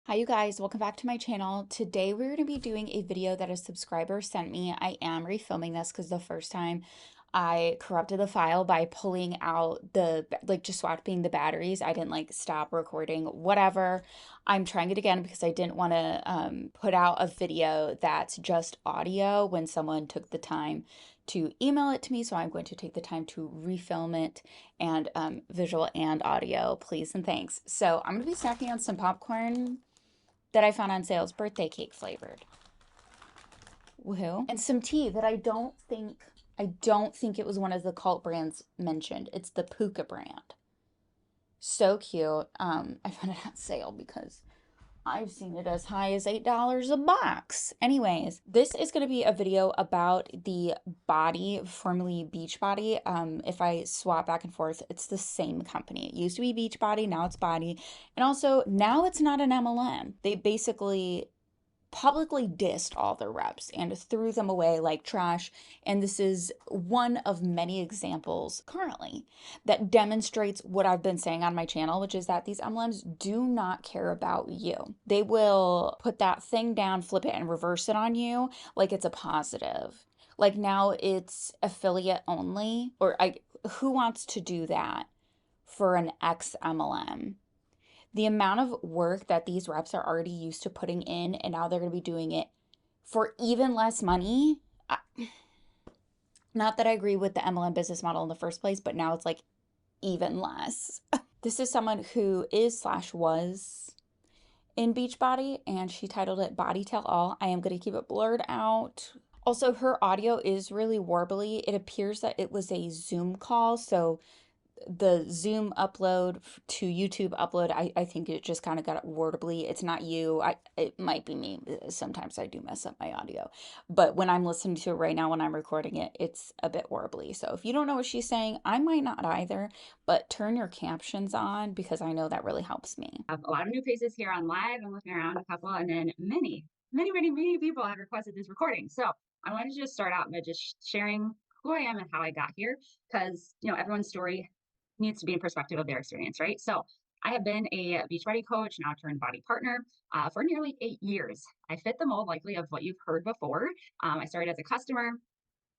Hi you guys, welcome back to my channel. Today we're going to be doing a video that a subscriber sent me. I am refilming this because the first time I corrupted the file by pulling out just swapping the batteries. I didn't stop recording, whatever. I'm trying it again because I didn't want to put out a video that's just audio when someone took the time to email it to me. So I'm going to take the time to refilm it and visual and audio, please and thanks. So I'm going to be snacking on some popcorn that I found on sales, birthday cake flavored. Woohoo. And some tea that I don't think it was one of the cult brands mentioned. It's the Puka brand. So cute. I found it on sale because I've seen it as high as $8 a box. Anyways, this is going to be a video about the Bodi, formerly Beachbody. If I swap back and forth, it's the same company. It used to be Beachbody, now it's Bodi. And also, now it's not an MLM. They basically publicly dissed all their reps and threw them away like trash. And this is one of many examples currently that demonstrates what I've been saying on my channel, which is that these MLMs do not care about you. They will put that thing down, flip it, and reverse it on you like it's a positive. Like now it's affiliate only, who wants to do that for an ex MLM? The amount of work that these reps are already used to putting in, and now they're going to be doing it for even less money. Not that I agree with the MLM business model in the first place, but now it's like even less. This is someone who is/was in Beachbody, and she titled it Body Tell All. I am going to keep it blurred out. Also, her audio is really warbly. It appears that it was a Zoom call, so the Zoom upload to YouTube upload, I think it just kind of got wordly. It's not you. It might be me. Sometimes I do mess up my audio. But when I'm listening to it right now, when I'm recording it, it's a bit warbly. So if you don't know what she's saying, I might not either, but turn your captions on because I know that really helps me. I have a lot of new faces here on live. I'm looking around a couple, and then many people have requested this recording. So I wanted to just start out by just sharing who I am and how I got here, because everyone's story needs to be in perspective of their experience, right? So I have been a Beachbody coach, now turned body partner, for nearly 8 years. I fit the mold likely of what you've heard before. I started as a customer.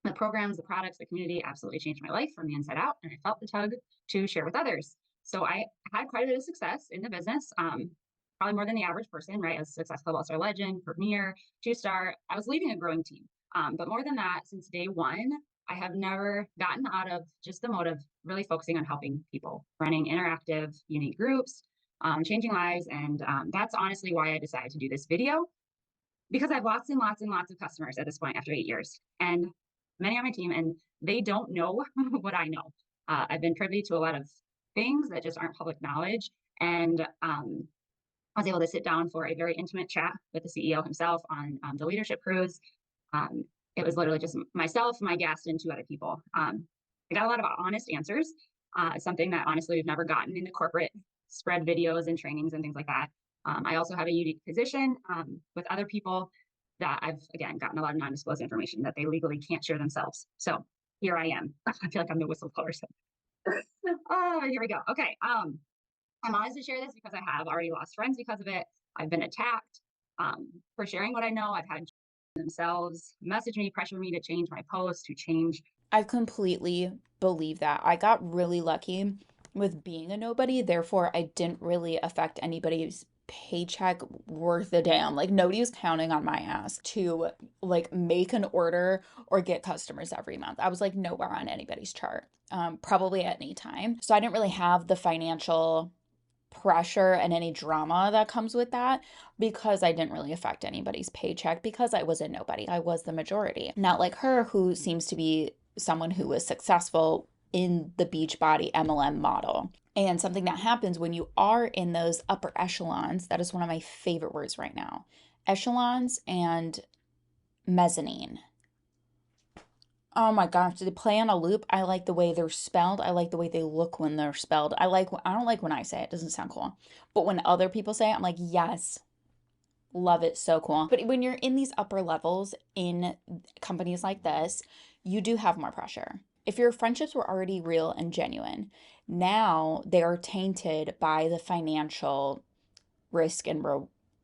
The programs, the products, the community absolutely changed my life from the inside out, and I felt the tug to share with others. So I had quite a bit of success in the business, probably more than the average person, right? As Success Club All-Star Legend, Premier, 2-star. I was leading a growing team. But more than that, since day one, I have never gotten out of just the mode of really focusing on helping people, running interactive, unique groups, changing lives. And that's honestly why I decided to do this video, because I have lots and lots and lots of customers at this point after 8 years, and many on my team, and they don't know what I know. I've been privy to a lot of things that just aren't public knowledge, and I was able to sit down for a very intimate chat with the CEO himself on the leadership cruise. It was literally just myself, my guest, and two other people. I got a lot of honest answers, something that honestly we've never gotten in the corporate spread videos and trainings and things like that. I also have a unique position with other people that I've, again, gotten a lot of non-disclosed information that they legally can't share themselves. So here I am. I feel like I'm the whistleblower. So. Oh, here we go. Okay. I'm honest to share this because I have already lost friends because of it. I've been attacked for sharing what I know. I've had themselves message me, pressure me to change my post, to change. I completely believe that. I got really lucky with being a nobody, therefore I didn't really affect anybody's paycheck worth a damn. Like nobody was counting on my ass to make an order or get customers every month. I was like nowhere on anybody's chart, probably at any time. So I didn't really have the financial pressure and any drama that comes with that because I didn't really affect anybody's paycheck because I was a nobody. I was the majority. Not like her, who seems to be someone who was successful in the Beachbody MLM model. And something that happens when you are in those upper echelons, that is one of my favorite words right now, echelons and mezzanine. Oh my gosh, do they play on a loop? I like the way they're spelled. I like the way they look when they're spelled. I don't like when I say it. It doesn't sound cool. But when other people say it, I'm like, yes, love it, so cool. But when you're in these upper levels in companies like this, you do have more pressure. If your friendships were already real and genuine, now they are tainted by the financial risk and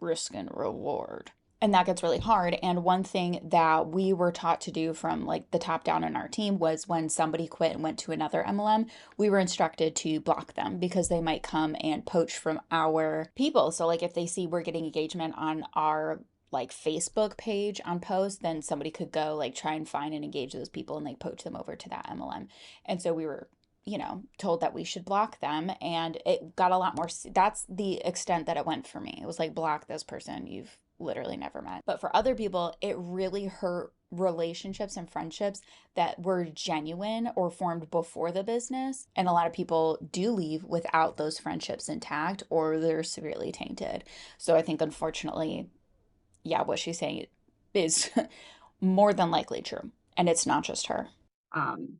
risk and reward. And that gets really hard. And one thing that we were taught to do from like the top down in our team was when somebody quit and went to another MLM, we were instructed to block them because they might come and poach from our people. So like if they see we're getting engagement on our like Facebook page on posts, then somebody could go like try and find and engage those people and like poach them over to that MLM. And so we were, told that we should block them, and it got a lot more. That's the extent that it went for me. It was like, block this person you've literally never met. But for other people, it really hurt relationships and friendships that were genuine or formed before the business. And a lot of people do leave without those friendships intact, or they're severely tainted. So I think, unfortunately, yeah, what she's saying is more than likely true. And it's not just her. Um,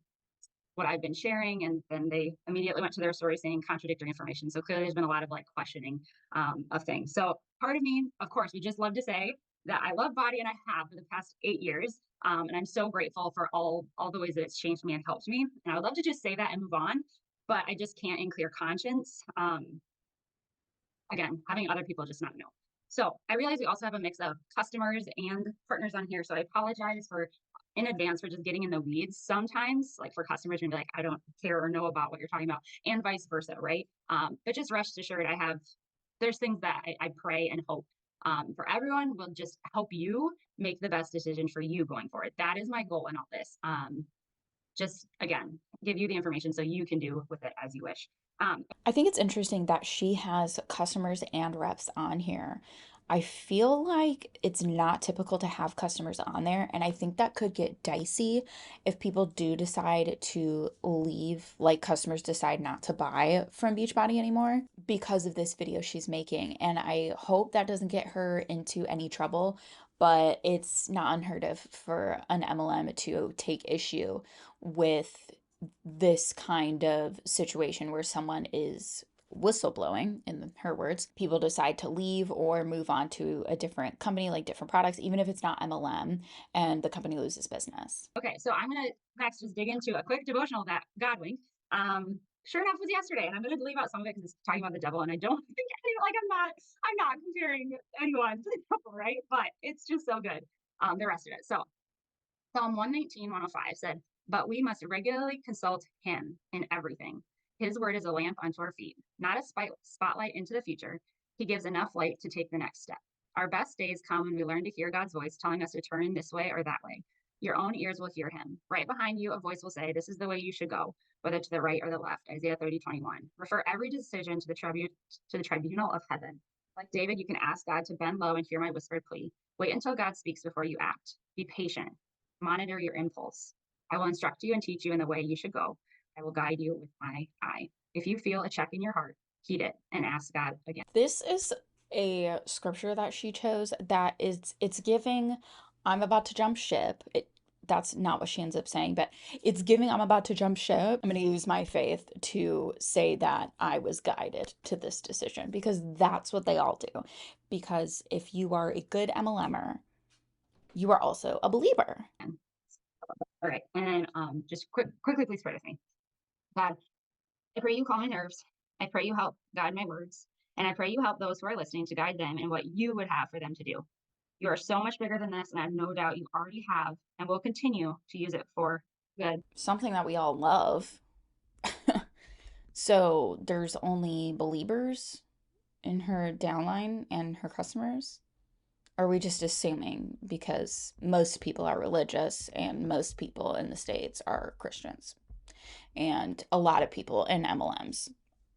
what I've been sharing, and then they immediately went to their story saying contradictory information. So clearly there's been a lot of like questioning of things. So part of me, of course, would just love to say that I love body, and I have for the past 8 years. And I'm so grateful for all the ways that it's changed me and helped me. And I would love to just say that and move on, but I just can't in clear conscience. Again, having other people just not know. So I realize we also have a mix of customers and partners on here. So I apologize for in advance for just getting in the weeds sometimes, like for customers and be like, I don't care or know about what you're talking about, and vice versa, right? But just rest assured, there's things that I pray and hope for everyone will just help you make the best decision for you going forward. That is my goal in all this. Just again, give you the information so you can do with it as you wish. I think it's interesting that she has customers and reps on here. I feel like it's not typical to have customers on there, and I think that could get dicey if people do decide to leave, like customers decide not to buy from Beachbody anymore because of this video she's making. And I hope that doesn't get her into any trouble, but it's not unheard of for an MLM to take issue with this kind of situation where someone is whistleblowing, in her words. People decide to leave or move on to a different company, like different products, even if it's not MLM, and the company loses business. Okay, so I'm gonna next just dig into a quick devotional that Godwin, sure enough, was yesterday, and I'm gonna leave out some of it because it's talking about the devil, and I don't think like I'm not comparing anyone to the devil, right? But it's just so good. The rest of it. So Psalm 119, 105 said, "But we must regularly consult Him in everything. His word is a lamp unto our feet, not a spotlight into the future. He gives enough light to take the next step. Our best days come when we learn to hear God's voice telling us to turn this way or that way. Your own ears will hear Him. Right behind you, a voice will say, 'This is the way you should go, whether to the right or the left.'" Isaiah 30:21. Refer every decision to the tribunal of heaven. Like David, you can ask God to bend low and hear my whispered plea. Wait until God speaks before you act. Be patient. Monitor your impulse. I will instruct you and teach you in the way you should go. I will guide you with my eye. If you feel a check in your heart, heed it and ask God again. This is a scripture that she chose that is, it's giving, I'm about to jump ship. That's not what she ends up saying, but it's giving, I'm about to jump ship. I'm going to use my faith to say that I was guided to this decision, because that's what they all do. Because if you are a good MLMer, you are also a believer. All right. And then just quickly, please pray with me. God, I pray you calm my nerves. I pray you help guide my words. And I pray you help those who are listening to guide them in what you would have for them to do. You are so much bigger than this, and I have no doubt you already have and will continue to use it for good. Something that we all love. So there's only believers in her downline and her customers? Are we just assuming because most people are religious and most people in the States are Christians? And a lot of people in MLMs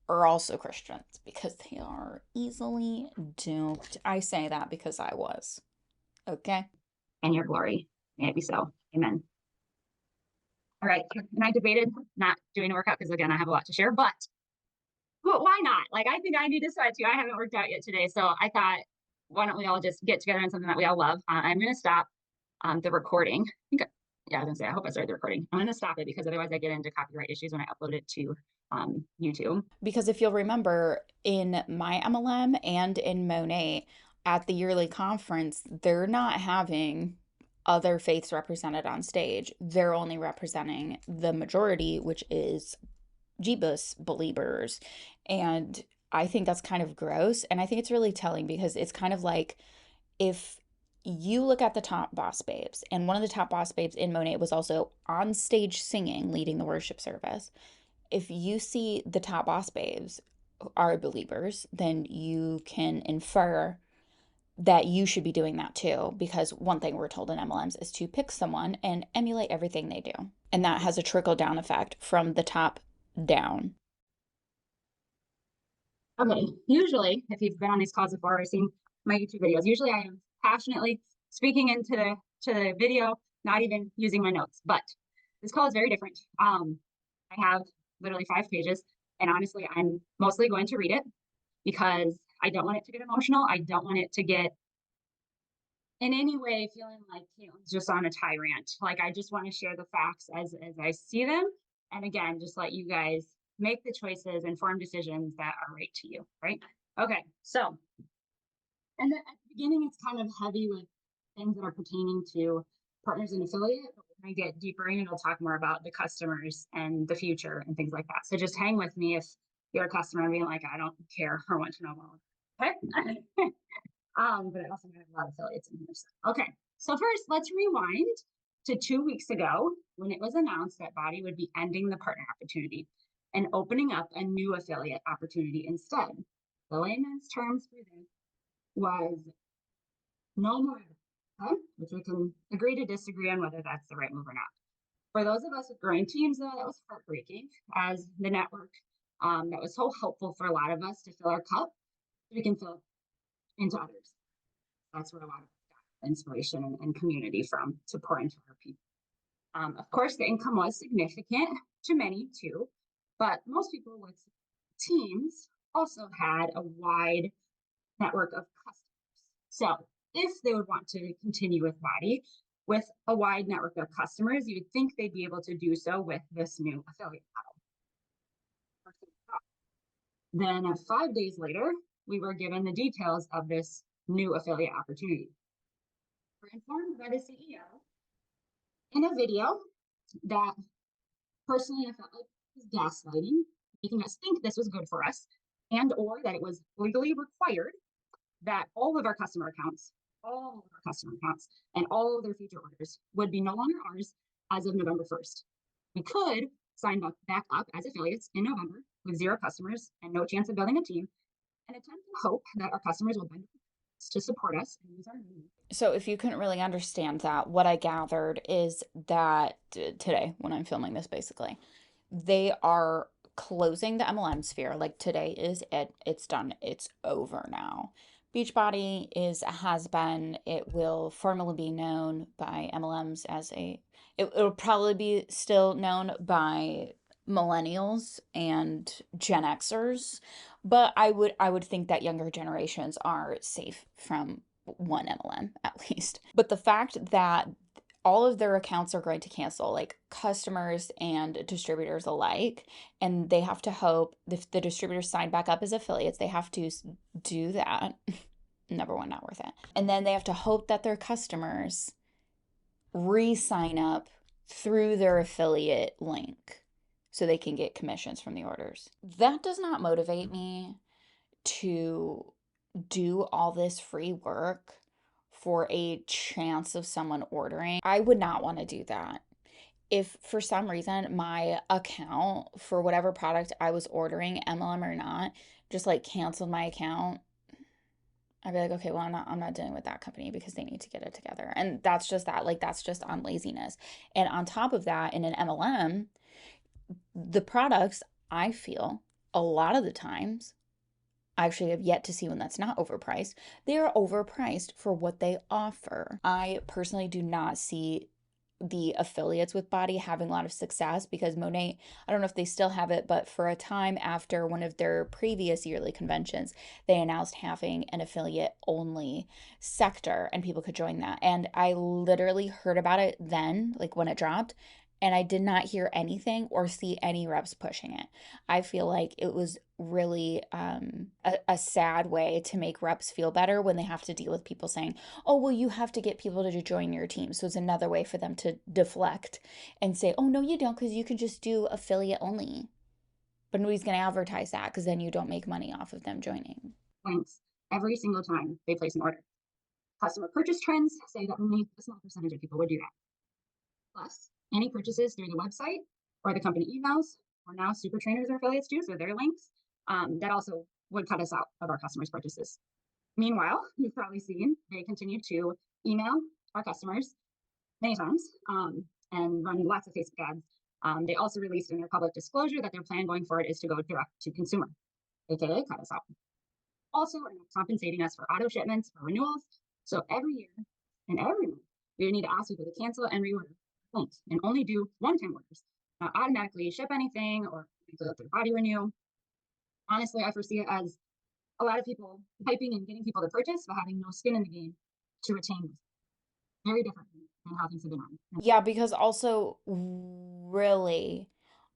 are also Christians because they are easily duped. I say that because I was. Okay. And your glory. May it be so. Amen. All right. And I debated not doing a workout because, again, I have a lot to share, but why not? Like, I think I need to sweat too. I haven't worked out yet today. So I thought, why don't we all just get together on something that we all love? I'm going to stop the recording. Yeah, I was going to say, I hope I started the recording. I'm going to stop it because otherwise I get into copyright issues when I upload it to YouTube. Because if you'll remember, in my MLM and in Monat, at the yearly conference, they're not having other faiths represented on stage. They're only representing the majority, which is Jeebus believers. And I think that's kind of gross. And I think it's really telling because it's kind of like if you look at the top boss babes, and one of the top boss babes in Monet was also on stage singing, leading the worship service. If you see the top boss babes are believers, then you can infer that you should be doing that too. Because one thing we're told in MLMs is to pick someone and emulate everything they do. And that has a trickle down effect from the top down. Okay, usually, if you've been on these calls before or seen my YouTube videos, usually I am passionately speaking into the video, not even using my notes. But this call is very different. I have literally 5 pages, and honestly, I'm mostly going to read it because I don't want it to get emotional. I don't want it to get in any way feeling like Caitlin's just on a tyrant. Like I just want to share the facts as I see them, and again, just let you guys make the choices, informed decisions that are right to you. Right? Okay. So, and then at the beginning, it's kind of heavy with things that are pertaining to partners and affiliate. But when I get deeper in, it'll talk more about the customers and the future and things like that. So just hang with me if you're a customer and being like, I don't care or want to know more. Okay. But I also have a lot of affiliates in here. So. Okay, so first let's rewind to 2 weeks ago when it was announced that Bodi would be ending the partner opportunity and opening up a new affiliate opportunity instead. The layman's terms for this was no more, okay? Which we can agree to disagree on whether that's the right move or not. For those of us with growing teams, though, that was heartbreaking as the network that was so helpful for a lot of us to fill our cup, so we can fill into others. That's where a lot of inspiration and community from to pour into our people. Of course, the income was significant to many too, but most people with teams also had a wide network of customers. So if they would want to continue with Bodi with a wide network of customers, you would think they'd be able to do so with this new affiliate model. Then 5 days later, we were given the details of this new affiliate opportunity. We're informed by the CEO in a video that personally I felt like was gaslighting, making us think this was good for us, and or that it was legally required that all of our customer accounts, and all of their future orders would be no longer ours as of November 1st. We could sign back up as affiliates in November with 0 customers and no chance of building a team, and attempt to hope that our customers will benefit to support us and use our name. So, if you couldn't really understand that, what I gathered is that today, when I'm filming this, basically, they are closing the MLM sphere. Like today is it. It's done. It's over now. Beachbody is has been. It will formally be known by MLMs as a. It'll probably be still known by millennials and Gen Xers, but I would think that younger generations are safe from one MLM at least. But the fact that all of their accounts are going to cancel, like customers and distributors alike, and they have to hope if the distributors sign back up as affiliates, they have to do that. Number one, not worth it. And then they have to hope that their customers re-sign up through their affiliate link so they can get commissions from the orders. That does not motivate me to do all this free work for a chance of someone ordering. I would not want to do that. If for some reason my account for whatever product I was ordering, MLM or not, just like canceled my account, I'd be like, okay, well, I'm not dealing with that company because they need to get it together. And that's just that, like, that's just on laziness. And on top of that, in an MLM, the products, I feel a lot of the times, I actually have yet to see one that's not overpriced. They are overpriced for what they offer. I personally do not see the affiliates with Bodi having a lot of success because Monet, I don't know if they still have it, but for a time after one of their previous yearly conventions, they announced having an affiliate only sector and people could join that. And I literally heard about it then, like when it dropped, and I did not hear anything or see any reps pushing it. I feel like it was really a sad way to make reps feel better when they have to deal with people saying, oh, well, you have to get people to join your team. So it's another way for them to deflect and say, oh, no, you don't, because you can just do affiliate only. But nobody's going to advertise that because then you don't make money off of them joining. Links every single time they place an order. Customer purchase trends say that only a small percentage of people would do that. Plus, any purchases through the website or the company emails, or now super trainers or affiliates do, so their links, that also would cut us out of our customers' purchases. Meanwhile, you've probably seen they continue to email our customers many times and run lots of Facebook ads. They also released in their public disclosure that their plan going forward is to go direct to consumer, aka cut us out. Also, are not compensating us for auto shipments for renewals. So every year and every month, we need to ask people to cancel and reorder links and only do one-time orders, not automatically ship anything or go through body renew. Honestly, I foresee it as a lot of people hyping and getting people to purchase, but having no skin in the game to retain. Very different than how things have been on. Yeah, because also, really,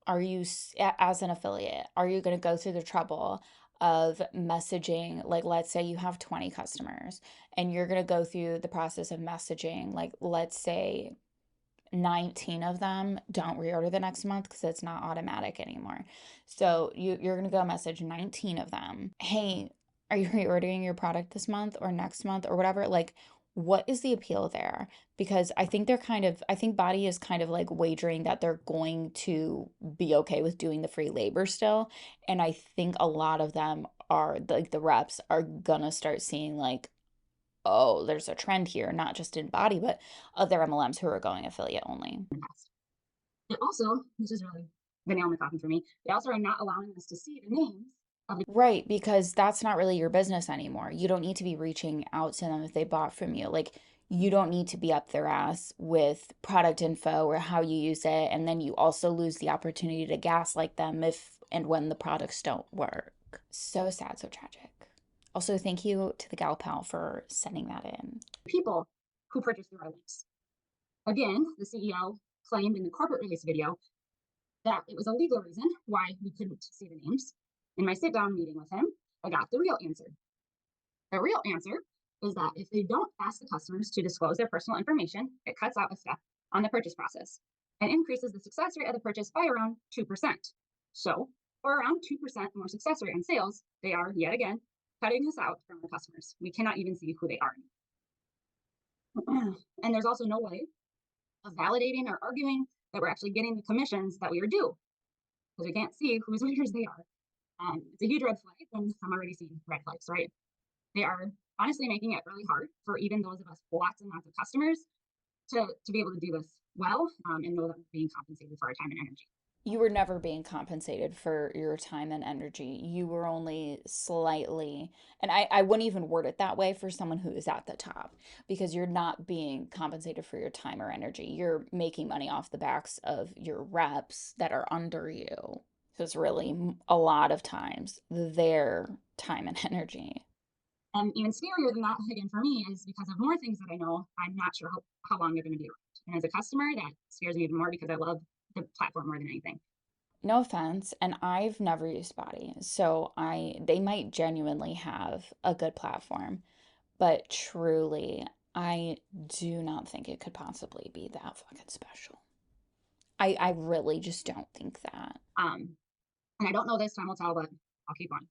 are you, as an affiliate, are you going to go through the trouble of messaging? Like, let's say you have 20 customers and you're going to go through the process of messaging, like, let's say 19 of them don't reorder the next month because it's not automatic anymore. So you're going to go message 19 of them. Hey, are you reordering your product this month or next month or whatever? Like, what is the appeal there? Because I think I think Body is kind of like wagering that they're going to be okay with doing the free labor still. And I think a lot of them are, like, the reps are gonna start seeing, like, oh, there's a trend here, not just in Body, but other MLMs who are going affiliate only. It also, this is really the nail in the coffin for me, they also are not allowing us to see the names of the Right, because that's not really your business anymore. You don't need to be reaching out to them if they bought from you. Like, you don't need to be up their ass with product info or how you use it. And then you also lose the opportunity to gaslight them if and when the products don't work. So sad, so tragic. Also, thank you to the gal pal for sending that in. people who purchase through our links. Again, the CEO claimed in the corporate release video that it was a legal reason why we couldn't see the names. In my sit-down meeting with him, I got the real answer. The real answer is that if they don't ask the customers to disclose their personal information, it cuts out a step on the purchase process and increases the success rate of the purchase by around 2%. So, for around 2% more success rate on sales, they are, yet again, cutting us out from our customers. We cannot even see who they are. And there's also no way of validating or arguing that we're actually getting the commissions that we are due because we can't see whose leaders they are. It's a huge red flag, and I'm already seeing red flags, right? They are honestly making it really hard for even those of us with lots and lots of customers to be able to do this well and know that we're being compensated for our time and energy. You were never being compensated for your time and energy. You were only slightly, and I wouldn't even word it that way for someone who is at the top, because you're not being compensated for your time or energy. You're making money off the backs of your reps that are under you. So it's really a lot of times their time and energy. And even scarier than that, again, for me, is because of more things that I know, I'm not sure how long they're going to be around. And as a customer, that scares me even more because I love the platform more than anything. No offense, and I've never used Body, so they might genuinely have a good platform, but truly, I do not think it could possibly be that fucking special. I really just don't think that. And I don't know this, time will tell, but I'll keep on.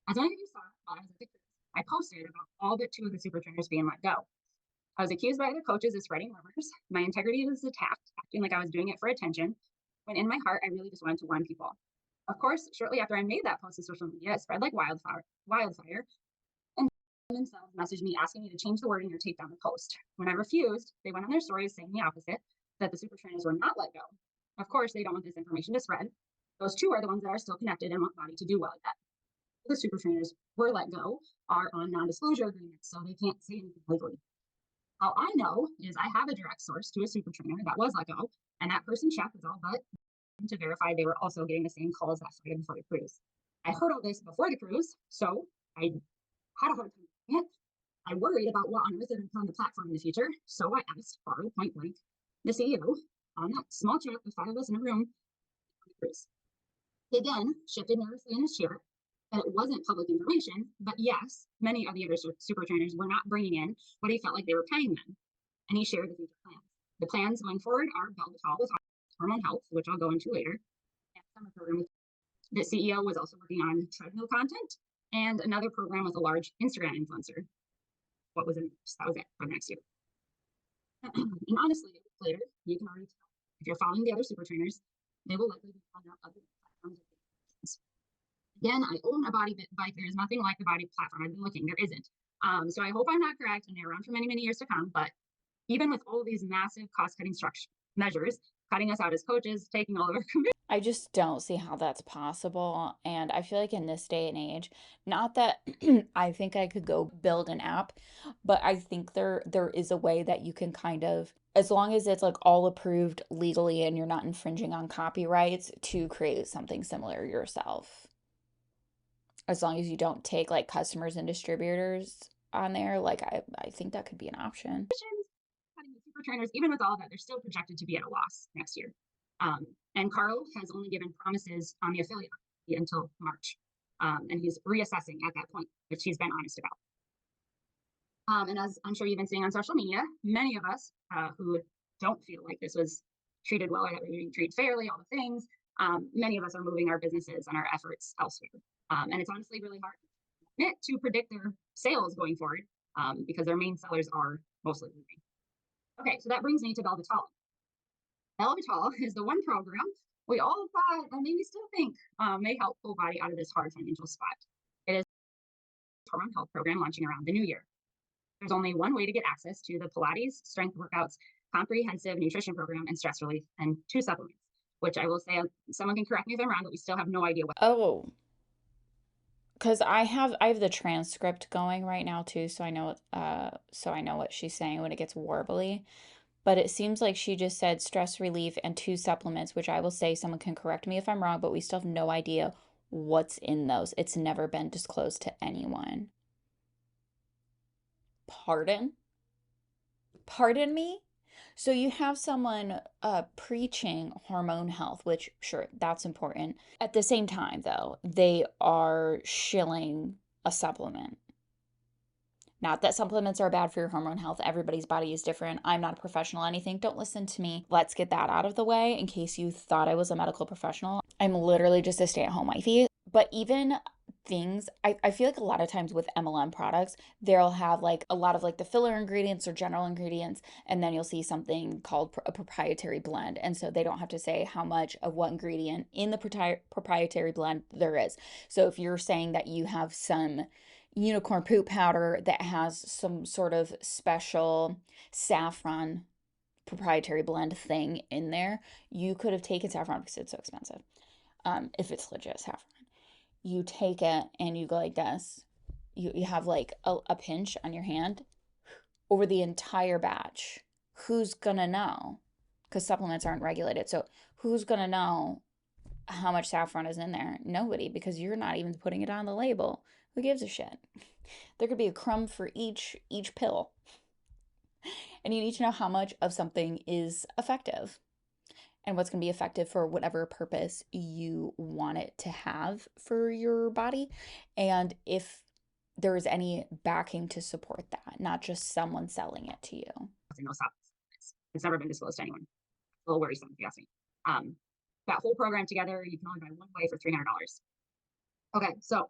As many of you saw while I was at the cruise, I posted about all but 2 of the super trainers being let go. I was accused by other coaches of spreading rumors. My integrity was attacked, acting like I was doing it for attention, when in my heart, I really just wanted to warn people. Of course, shortly after I made that post to social media, it spread like wildfire, and themselves messaged me asking me to change the wording or take down the post. When I refused, they went on their stories saying the opposite, that the super trainers were not let go. Of course, they don't want this information to spread. Those 2 are the ones that are still connected and want Body to do well at that. The super trainers were let go are on non-disclosure agreements, so they can't say anything legally. All I know is I have a direct source to a super trainer that was let go, and that person checked with all but to verify they were also getting the same calls that Friday before the cruise. I heard all this before the cruise, so I had a hard time doing it. I worried about what on earth would come on the platform in the future, so I asked Bari point blank, the CEO, on that small chat with 5 of us in a room on the cruise. He again shifted nervously in his chair that it wasn't public information, but yes, many of the other super trainers were not bringing in what he felt like they were paying them. And he shared the future plans. The plans going forward are Belvital with hormone health, which I'll go into later, and summer program with The CEO was also working on treadmill content and another program with a large Instagram influencer. What was it? That was it for the next year. And honestly, later, you can already tell if you're following the other super trainers, they will likely be on other platforms. Again, I own a body bike. There is nothing like the body platform. I've been looking, there isn't. So I hope I'm not correct and they're around for many, many years to come. But even with all of these massive cost cutting measures, cutting us out as coaches, taking all of our commission. I just don't see how that's possible. And I feel like in this day and age, not that I think I could go build an app, but I think there is a way that you can kind of, as long as it's like all approved legally and you're not infringing on copyrights, to create something similar yourself. As long as you don't take like customers and distributors on there, like I think that could be an option. Cutting the super trainers, even with all that, they're still projected to be at a loss next year. And Carl has only given promises on the affiliate until March. And he's reassessing at that point, which he's been honest about. And as I'm sure you've been seeing on social media, many of us who don't feel like this was treated well or that we're being treated fairly, all the things, many of us are moving our businesses and our efforts elsewhere. And it's honestly really hard to predict their sales going forward because their main sellers are mostly moving. Okay, so that brings me to Belvital. Belvital is the one program we all thought, and maybe still think, may help full body out of this hard financial spot. It is a hormone health program launching around the new year. There's only one way to get access to the Pilates, strength workouts, comprehensive nutrition program, and stress relief, and 2 supplements, which I will say, someone can correct me if I'm wrong, but we still have no idea what. Oh, because I have the transcript going right now too, so I know what she's saying when it gets warbly. But it seems like she just said stress relief and 2 supplements, which I will say someone can correct me if I'm wrong, but we still have no idea what's in those. It's never been disclosed to anyone. Pardon? Pardon me? So you have someone preaching hormone health, which sure, that's important. At the same time, though, they are shilling a supplement. Not that supplements are bad for your hormone health. Everybody's body is different. I'm not a professional, anything. Don't listen to me. Let's get that out of the way in case you thought I was a medical professional. I'm literally just a stay-at-home wifey. But even things, I feel like a lot of times with MLM products, they'll have like a lot of like the filler ingredients or general ingredients, and then you'll see something called a proprietary blend. And so they don't have to say how much of what ingredient in the proprietary blend there is. So if you're saying that you have some unicorn poop powder that has some sort of special saffron proprietary blend thing in there, you could have taken saffron because it's so expensive. If it's legit saffron, you take it and you go like this. You have like a pinch on your hand over the entire batch. Who's gonna know? Because supplements aren't regulated. So who's gonna know how much saffron is in there? Nobody, because you're not even putting it on the label. Who gives a shit? There could be a crumb for each pill. And you need to know how much of something is effective and what's going to be effective for whatever purpose you want it to have for your body. And if there is any backing to support that, not just someone selling it to you. It's never been disclosed to anyone. A little worrisome, if you ask me. That whole program together, you can only buy one way for $300. Okay, so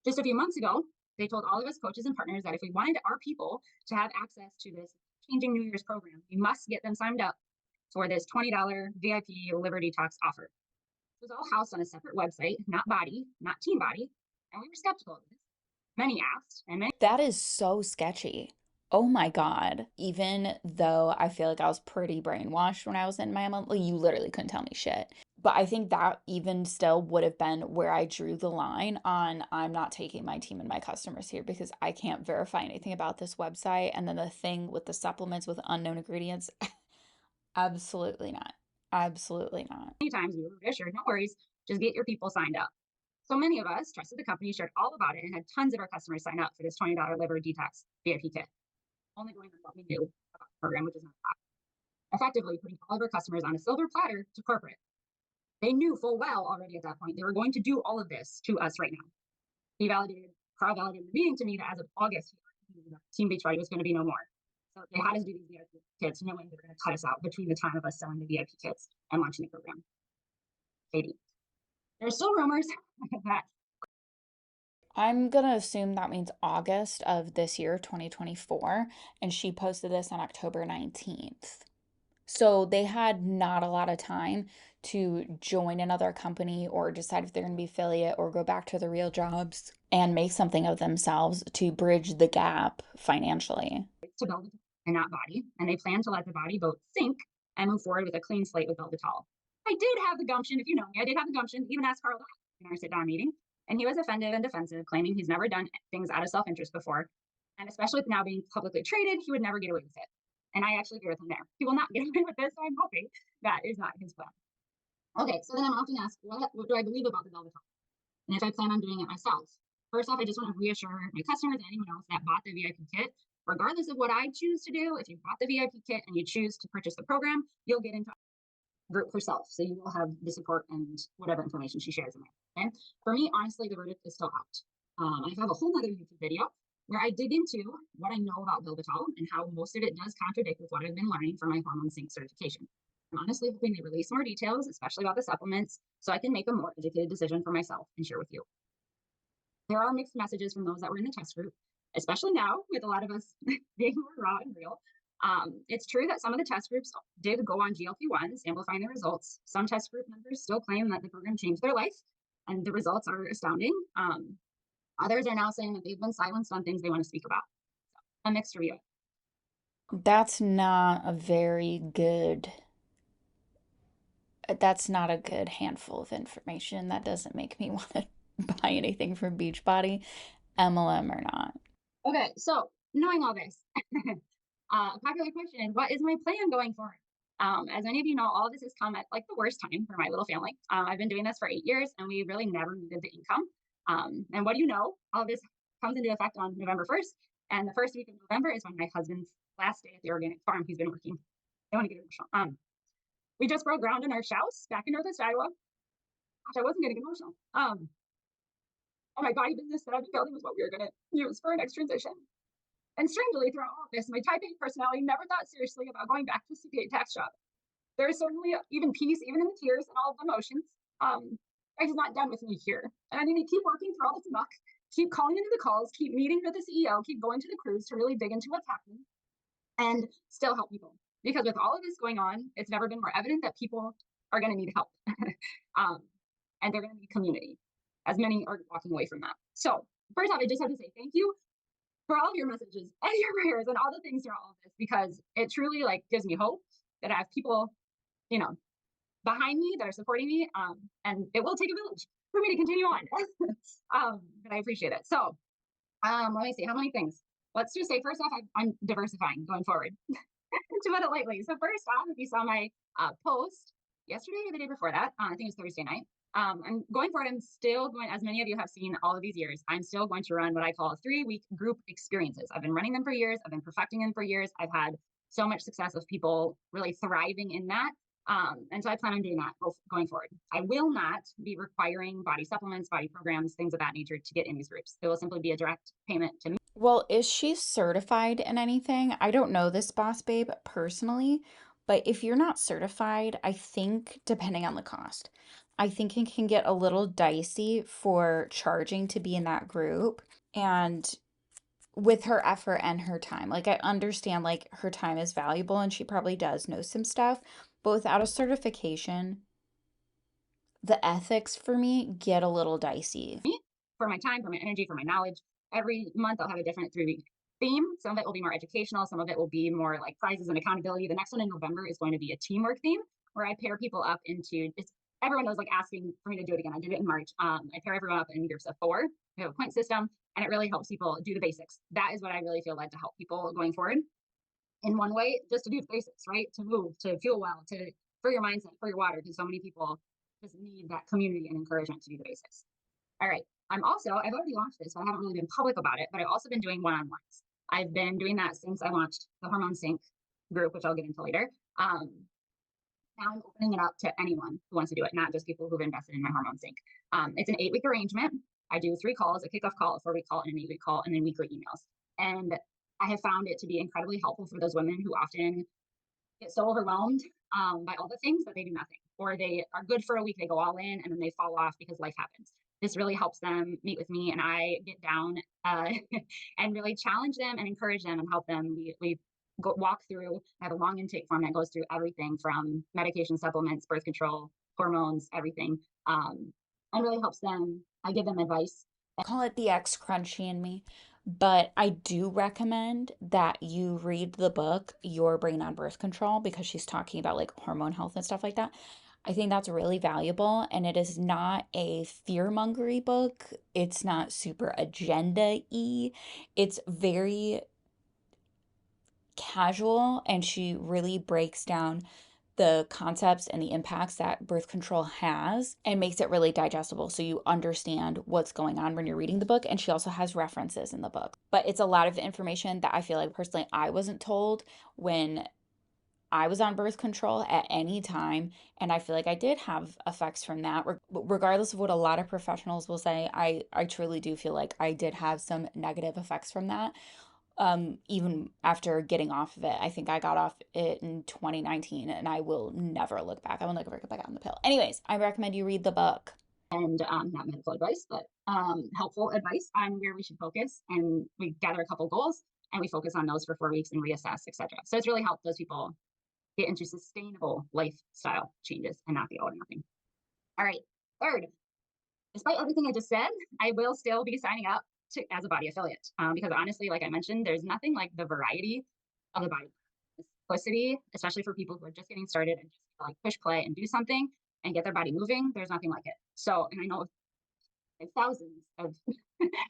just a few months ago, they told all of us coaches and partners that if we wanted our people to have access to this changing New Year's program, we must get them signed up for this $20 VIP liver detox offer. It was all housed on a separate website, not Bodi, not Team Bodi, and we were skeptical of this. Many asked, and many. That is so sketchy. Oh my God. Even though I feel like I was pretty brainwashed when I was in my MLM, you literally couldn't tell me shit. But I think that even still would have been where I drew the line on I'm not taking my team and my customers here because I can't verify anything about this website. And then the thing with the supplements with unknown ingredients, absolutely not. Absolutely not. Many times we were reassured, no worries, just get your people signed up. So many of us trusted the company, shared all about it, and had tons of our customers sign up for this $20 liver detox VIP kit. Only going on what we knew about the program, which is not that. Effectively putting all of our customers on a silver platter to corporate. They knew full well already at that point they were going to do all of this to us right now. Carl validated the meeting to me that as of August, Team Beachbody was going to be no more. So they had us do these VIP kits, knowing they were going to cut us out between the time of us selling the VIP kits and launching the program. Katie. There's still rumors that I'm gonna assume that means August of this year, 2024, and she posted this on October 19th. So they had not a lot of time to join another company or decide if they're going to be affiliate or go back to the real jobs and make something of themselves to bridge the gap financially. to build and not body, and they plan to let the body both sink and move forward with a clean slate with Build-A-Tall. I did have the gumption, if you know me, I did have the gumption to even ask Carl in our sit-down meeting, and he was offended and defensive, claiming he's never done things out of self-interest before, and especially with now being publicly traded, he would never get away with it. And I actually agree with him there. He will not get away with this, so I'm hoping that is not his plan. Okay, so then I'm often asked, what do I believe about the Build-A-Tall? And if I plan on doing it myself. First off, I just want to reassure my customers and anyone else that bought the VIP kit, regardless of what I choose to do, if you bought the VIP kit and you choose to purchase the program, you'll get into a group herself. So you will have the support and whatever information she shares in there. Okay. For me, honestly, the verdict is still out. I have a whole other YouTube video where I dig into what I know about Build-A-Tall and how most of it does contradict with what I've been learning for my hormone sync certification. I'm honestly hoping they release more details, especially about the supplements, so I can make a more educated decision for myself and share with you. There are mixed messages from those that were in the test group, especially now with a lot of us being more raw and real. It's true that some of the test groups did go on GLP-1s, amplifying the results. Some test group members still claim that the program changed their life, and the results are astounding. Others are now saying that they've been silenced on things they want to speak about. A mixed review. That's not a very good, that's not a good handful of information. That doesn't make me want to buy anything from Beachbody, MLM or not. Okay, so knowing all this, a popular question, what is my plan going forward? As many of you know, all of this has come at like the worst time for my little family. I've been doing this for 8 years and we really never needed the income. And what do you know? All of this comes into effect on November 1st. And the first week of November is when my husband's last day at the organic farm he's been working. I want to get emotional. We just broke ground in our house back in Northwest Iowa. Gosh, I wasn't getting emotional. And my body business that I've been building was what we were going to use for our next transition. And strangely, throughout all of this, my type A personality never thought seriously about going back to the CPA tax job. There is certainly even peace, even in the tears and all of the emotions. It's not done with me here. And I need to keep working through all this muck, keep calling into the calls, keep meeting with the CEO, keep going to the cruise to really dig into what's happening and still help people. Because with all of this going on, it's never been more evident that people are going to need help. And they're going to need community, as many are walking away from that. So first off, I just have to say thank you for all of your messages and your prayers and all the things throughout all of this, because it truly like gives me hope that I have people, you know, behind me that are supporting me. And it will take a village for me to continue on. But I appreciate it. So let me see how many things. Let's just say first off, I'm diversifying going forward to put it lightly. So first off, if you saw my post yesterday or the day before that, I think it was Thursday night. I'm going forward. I'm still going, as many of you have seen all of these years, I'm still going to run what I call 3-week group experiences. I've been running them for years. I've been perfecting them for years. I've had so much success of people really thriving in that. And so I plan on doing that going forward. I will not be requiring body supplements, body programs, things of that nature to get in these groups. It will simply be a direct payment to me. Well, is she certified in anything? I don't know this boss babe personally, but if you're not certified, I think, depending on the cost, I think it can get a little dicey for charging to be in that group and with her effort and her time. Like, I understand, like, her time is valuable and she probably does know some stuff, but without a certification, the ethics for me get a little dicey. For my time, for my energy, for my knowledge. Every month I'll have a different 3-week theme. Some of it will be more educational. Some of it will be more like prizes and accountability. The next one in November is going to be a teamwork theme where I pair people up into, it's, everyone was like asking for me to do it again. I did it in March. I pair everyone up in groups of 4. We have a point system and it really helps people do the basics. That is what I really feel led to help people going forward. In one way, just to do the basics, right? To move, to feel well, to for your mindset, for your water, because so many people just need that community and encouragement to do the basics. All right. I've already launched this, so I haven't really been public about it, but I've also been doing one-on-ones. I've been doing that since I launched the Hormone Sync group, which I'll get into later. Now I'm opening it up to anyone who wants to do it, not just people who've invested in my Hormone Sync. It's an 8-week arrangement. I do 3 calls, a kickoff call, a 4-week call, and an 8-week call, and then weekly emails. And I have found it to be incredibly helpful for those women who often get so overwhelmed by all the things that they do nothing, or they are good for a week, they go all in, and then they fall off because life happens. This really helps them meet with me, and I get down and really challenge them and encourage them and help them. We walk through, I have a long intake form that goes through everything from medication, supplements, birth control, hormones, everything, and really helps them. I give them advice. Call it the ex crunchy in me, but I do recommend that you read the book Your Brain on Birth Control because she's talking about like hormone health and stuff like that. I think that's really valuable, and it is not a fear-mongery book. It's not super agenda-y. It's very casual, and she really breaks down the concepts and the impacts that birth control has and makes it really digestible so you understand what's going on when you're reading the book. And she also has references in the book. But it's a lot of information that I feel like personally I wasn't told when I was on birth control at any time. And I feel like I did have effects from that. Regardless of what a lot of professionals will say, I truly do feel like I did have some negative effects from that, even after getting off of it. I think I got off it in 2019 and I will never look back. I will never get back on the pill. Anyways, I recommend you read the book. And not medical advice, but helpful advice on where we should focus. And we gather a couple goals and we focus on those for 4 weeks and reassess, etc. So it's really helped those people get into sustainable lifestyle changes and not the all or nothing. All right. Third, despite everything I just said, I will still be signing up as a body affiliate, because honestly, like I mentioned, there's nothing like the variety of the body. The simplicity, especially for people who are just getting started and just like push play and do something and get their body moving. There's nothing like it. So, and I know thousands of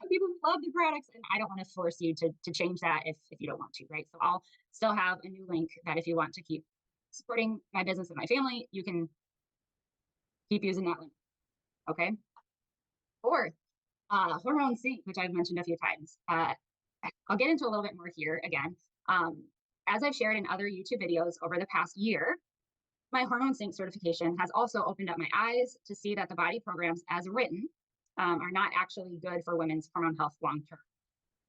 people who love the products, and I don't want to force you to change that if you don't want to, right? So I'll still have a new link that if you want to keep supporting my business and my family, you can keep using that link. Okay. Fourth, hormone sync, which I've mentioned a few times. I'll get into a little bit more here again. As I've shared in other YouTube videos over the past year, my hormone sync certification has also opened up my eyes to see that the body programs as written are not actually good for women's hormone health long term.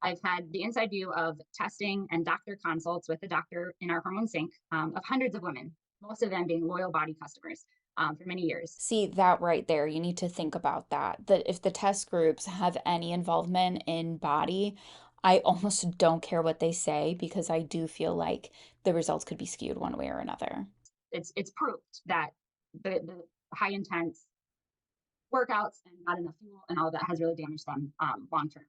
I've had the inside view of testing and doctor consults with the doctor in our hormone sync of hundreds of women, most of them being loyal body customers for many years. See that right there. You need to think about that. That if the test groups have any involvement in body, I almost don't care what they say because I do feel like the results could be skewed one way or another. It's proved that the high intense workouts and not enough fuel and all of that has really damaged them long term.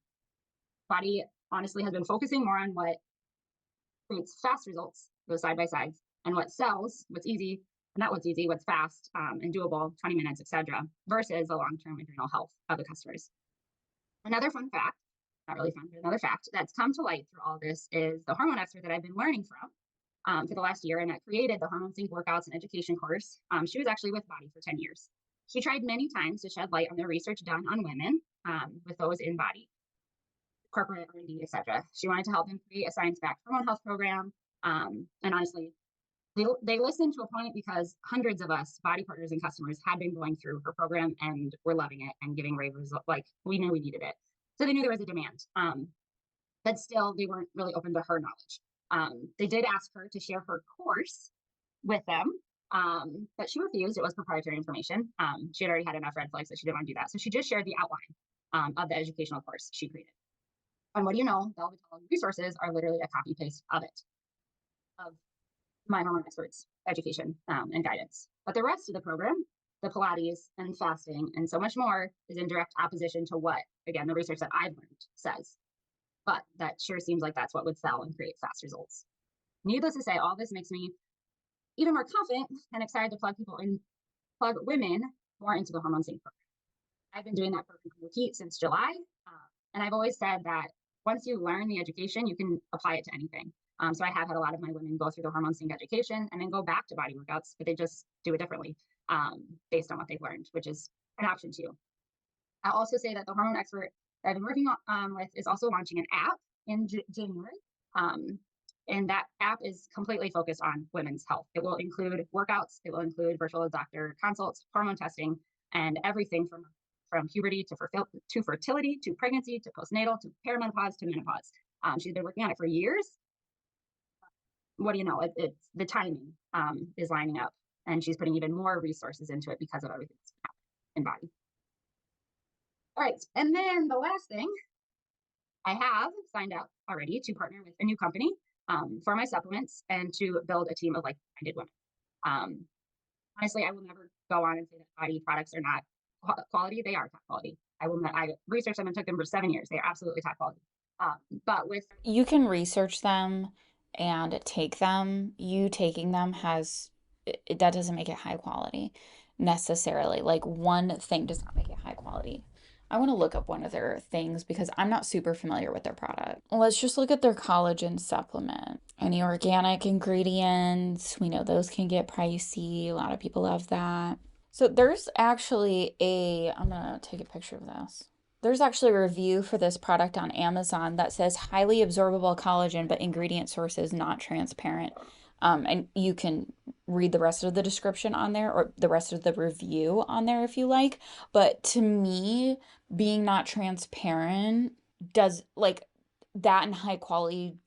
Body honestly has been focusing more on what creates fast results, those side by sides, and what sells, what's easy, not what's easy, what's fast and doable, 20 minutes, etc., versus the long term adrenal health of the customers. Another fun fact, not really fun, but another fact that's come to light through all this is the hormone expert that I've been learning from for the last year and that created the Hormone Sync workouts and education course. She was actually with Body for 10 years. She tried many times to shed light on the research done on women with those in Body, corporate R&D, etc. She wanted to help them create a science-backed hormone health program. And honestly, they listened to a point because hundreds of us body partners and customers had been going through her program and were loving it and giving rave results. Like we knew we needed it. So they knew there was a demand. But still they weren't really open to her knowledge. They did ask her to share her course with them, but she refused. It was proprietary information. She had already had enough red flags that she didn't want to do that. So she just shared the outline of the educational course she created. And what do you know? The resources are literally a copy paste of it, of my hormone experts education and guidance. But the rest of the program, the Pilates and fasting and so much more, is in direct opposition to what, again, the research that I've learned says. But that sure seems like that's what would sell and create fast results. Needless to say, all this makes me even more confident and excited to plug women more into the hormone sync program. I've been doing that for repeat since July. And I've always said that once you learn the education, you can apply it to anything. So I have had a lot of my women go through the hormone sync education and then go back to body workouts, but they just do it differently based on what they've learned, which is an option too. I'll also say that the hormone expert that I've been working with is also launching an app in January. And that app is completely focused on women's health. It will include workouts, it will include virtual doctor consults, hormone testing, and everything from puberty to fertility, to pregnancy, to postnatal, to perimenopause, to menopause. She's been working on it for years. What do you know? It's the timing is lining up. and she's putting even more resources into it because of everything that's happening in body. All right, and then the last thing, I have signed up already to partner with a new company for my supplements and to build a team of like-minded women. Um, Honestly, I will never go on and say that body products are not quality. They are top quality. I will not, I researched them and took them for 7 years. They are absolutely top quality. But with You can research them and take them. You taking them that doesn't make it high quality necessarily. Like one thing does not make it high quality. I want to look up one of their things because I'm not super familiar with their product. Let's just look at their collagen supplement. Any organic ingredients, we know those can get pricey. A lot of people love that. So there's actually I'm gonna take a picture of this. There's actually a review for this product on Amazon that says highly absorbable collagen, but ingredient source is not transparent. And you can read the rest of the description on there or the rest of the review on there if you like. But to me, being not transparent does like that and high quality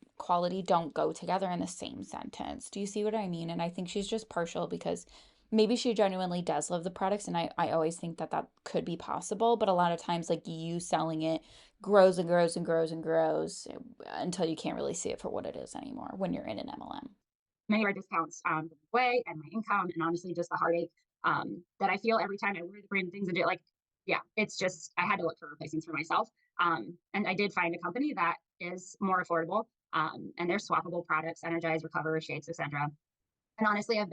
don't go together in the same sentence. Do you see what I mean? And I think she's just partial because maybe she genuinely does love the products, and I always think that that could be possible, but a lot of times like you selling it grows and grows and grows and grows until you can't really see it for what it is anymore when you're in an MLM. many of our discounts away and my income, and honestly, just the heartache that I feel every time I wear the brand things and do it. Like, yeah, it's just, I had to look for replacements for myself. And I did find a company that is more affordable, and they're swappable products, Energize, Recover, Shapes, etc. And honestly, I've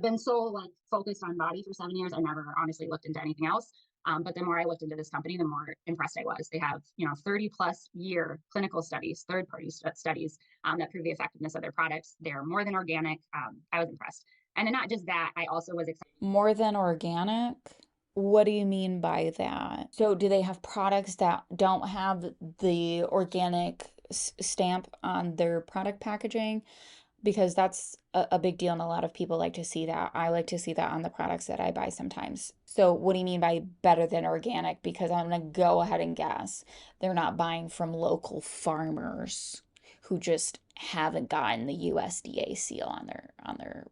been so like focused on body for 7 years. I never honestly looked into anything else. But the more I looked into this company, the more impressed I was. They have 30+ year clinical studies, third party studies that prove the effectiveness of their products. They're more than organic. I was impressed. And then not just that, I also was excited. More than organic? What do you mean by that? So do they have products that don't have the organic stamp on their product packaging? Because that's a big deal and a lot of people like to see that. I like to see that on the products that I buy sometimes. So what do you mean by better than organic? Because I'm going to go ahead and guess they're not buying from local farmers who just haven't gotten the USDA seal on their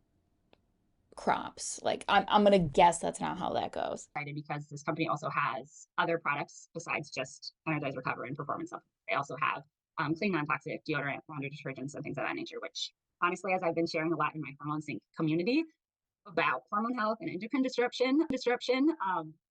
crops. Like I'm going to guess that's not how that goes. Because this company also has other products besides just Energize, Recover, and Performance Supplements. They also have clean, non-toxic deodorant, laundry detergents, and things of that nature, which honestly, as I've been sharing a lot in my Hormone Sync community about hormone health and endocrine disruption,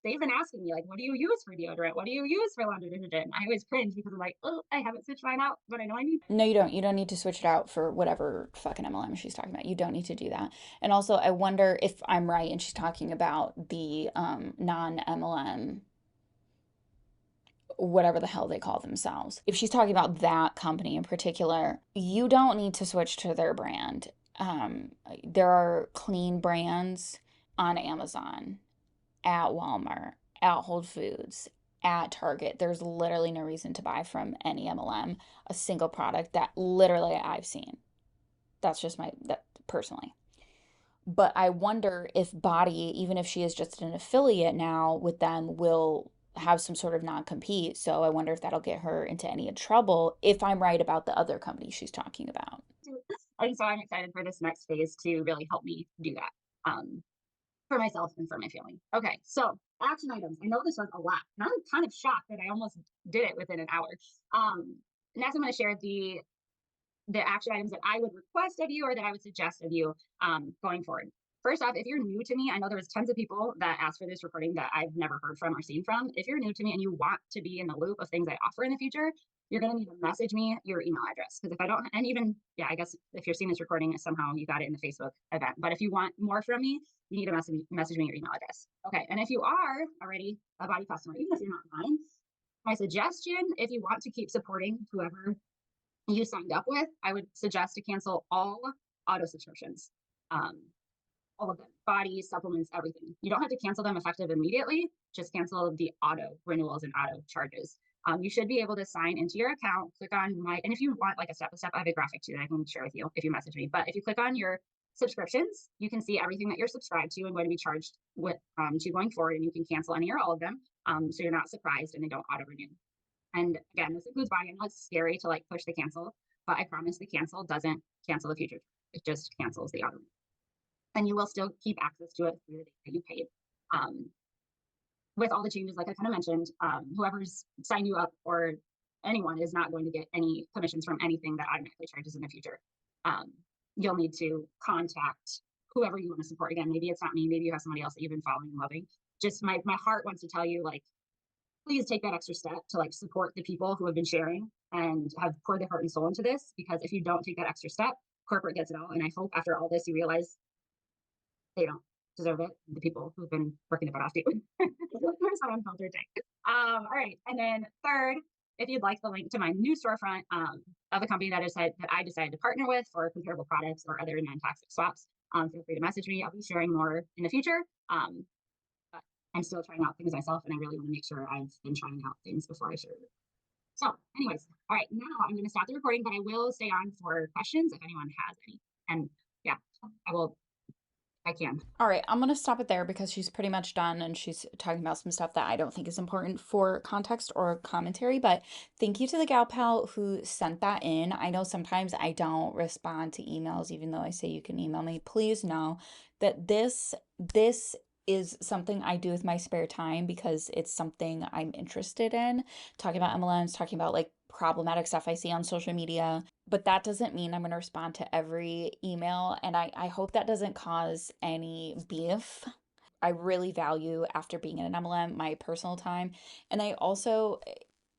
they've been asking me, like, what do you use for deodorant? What do you use for laundry detergent? And I always cringe because I'm like, oh, I haven't switched mine out, but I know I need. No, you don't. You don't need to switch it out for whatever fucking MLM she's talking about. You don't need to do that. And also, I wonder if I'm right and she's talking about the non-MLM, whatever the hell they call themselves. If she's talking about that company in particular, you don't need to switch to their brand. There are clean brands on Amazon, at Walmart, at Whole Foods, at Target. There's literally no reason to buy from any MLM a single product that literally I've seen. That's just that personally. But I wonder if Body, even if she is just an affiliate now with them, will have some sort of non-compete. So I wonder if that'll get her into any trouble if I'm right about the other company she's talking about. And so I'm excited for this next phase to really help me do that. For myself and for my family. Okay, so action items. I know this was a lot, and I'm kind of shocked that I almost did it within an hour. Next, I'm going to share the action items that I would request of you or that I would suggest of you going forward. First off, if you're new to me, I know there was tons of people that asked for this recording that I've never heard from or seen from. If you're new to me and you want to be in the loop of things I offer in the future, you're going to need to message me your email address. Because if I don't, and even, yeah, I guess if you're seeing this recording, somehow you got it in the Facebook event. But if you want more from me, you need to message me your email address. Okay. And if you are already a body customer, even if you're not mine, my suggestion, if you want to keep supporting whoever you signed up with, I would suggest to cancel all auto subscriptions. All of them, body, supplements, everything. You don't have to cancel them effective immediately. Just cancel the auto renewals and auto charges. You should be able to sign into your account, click on and if you want like a step-by-step, I have a graphic too that I can share with you if you message me. But if you click on your subscriptions, you can see everything that you're subscribed to and going to be charged with to going forward, and you can cancel any or all of them. So you're not surprised and they don't auto renew. And again, this includes body. I know it's scary to like push the cancel, but I promise the cancel doesn't cancel the future. It just cancels the auto. and you will still keep access to it through the day that you paid. Um, with all the changes, like I kind of mentioned, whoever's signed you up or anyone is not going to get any commissions from anything that automatically charges in the future. Um, you'll need to contact whoever you want to support. Again, maybe it's not me, maybe you have somebody else that you've been following and loving. Just my heart wants to tell you, like, please take that extra step to like support the people who have been sharing and have poured their heart and soul into this. Because if you don't take that extra step, corporate gets it all. And I hope after all this, you realize they don't deserve it. The people who've been working their butt off to you. There's that unfiltered take. All right. And then third, if you'd like the link to my new storefront of a company that I decided to partner with for comparable products or other non-toxic swaps, feel free to message me. I'll be sharing more in the future. But I'm still trying out things myself, and I really want to make sure I've been trying out things before I share it. So, anyways, all right, now I'm going to stop the recording, but I will stay on for questions if anyone has any. And yeah, I will. I can. All right, I'm gonna stop it there because she's pretty much done and she's talking about some stuff that I don't think is important for context or commentary. But thank you to the gal pal who sent that in. I know sometimes I don't respond to emails, even though I say you can email me. Please know that this is something I do with my spare time because it's something I'm interested in. Talking about MLMs, talking about like problematic stuff I see on social media, but that doesn't mean I'm going to respond to every email. And I hope that doesn't cause any beef. I really value, after being in an MLM, my personal time. And I also,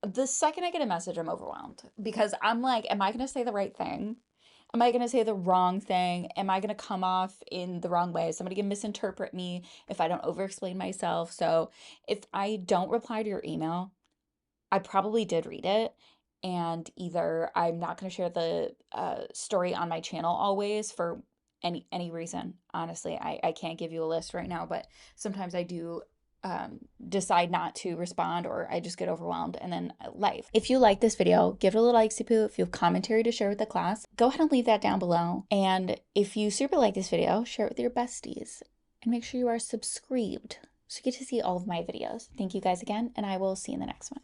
the second I get a message, I'm overwhelmed because I'm like, am I going to say the right thing? Am I going to say the wrong thing? Am I going to come off in the wrong way? Is somebody going to misinterpret me if I don't over explain myself? So if I don't reply to your email, I probably did read it, and either I'm not going to share the story on my channel always for any reason. Honestly, I can't give you a list right now, but sometimes I do decide not to respond, or I just get overwhelmed, and then life. If you like this video, give it a little like poo. If you have commentary to share with the class, go ahead and leave that down below. And if you super like this video, share it with your besties, and make sure you are subscribed so you get to see all of my videos. Thank you guys again, and I will see you in the next one.